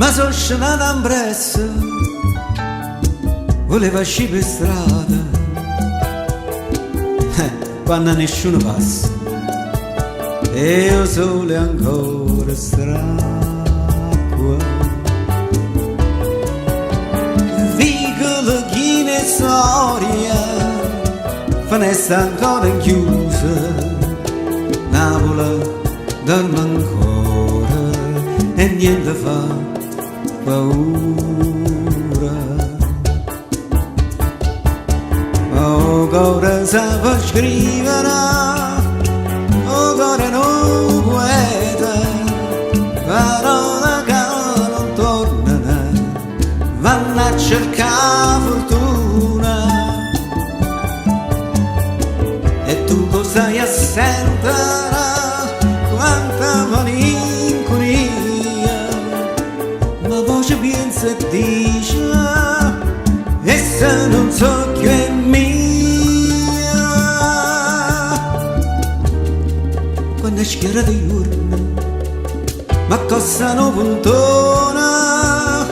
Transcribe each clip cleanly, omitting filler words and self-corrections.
ma sono scenato in presso, voleva uscire per strada, quando nessuno passa, e io solo ancora stracqua. Vicolo chi ne storia, finestra ancora chiusa, Napoli dorme ancora e niente fa paura. Oh, ancora sa scrivere, oh, ancora non poeta, parole che non tornano, vanno a cercare fortuna. E tu cosa stai a sentire, quanta malinconia, ma voce pensa e dice, e se non so che è mia. Quando è schiera di urna, ma cosa non puntona,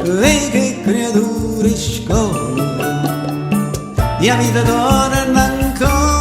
e che creature scola, la vita torna ancora.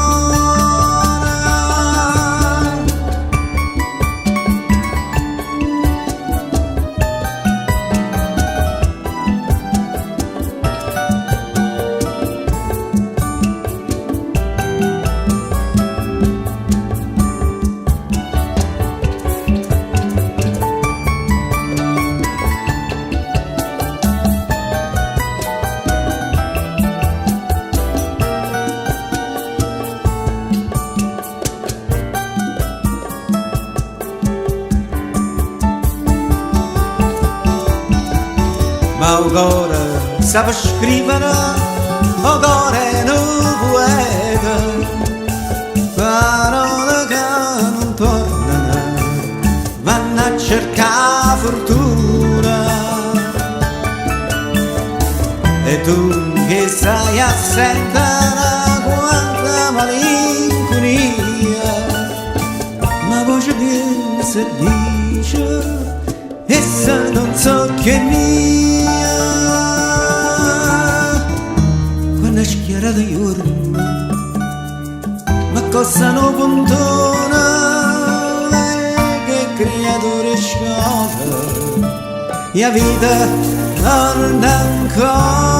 Ma ancora sa scrivere, ancora non poeta, parole che non tornano, vanno a cercare fortuna. E tu che sai a sentire quanta malinconia, ma voce pensa e dice, e se non so che è mia. Quando è schiera di urna, ma cosa non puntona, che creature sciolta, la vita torna ancora.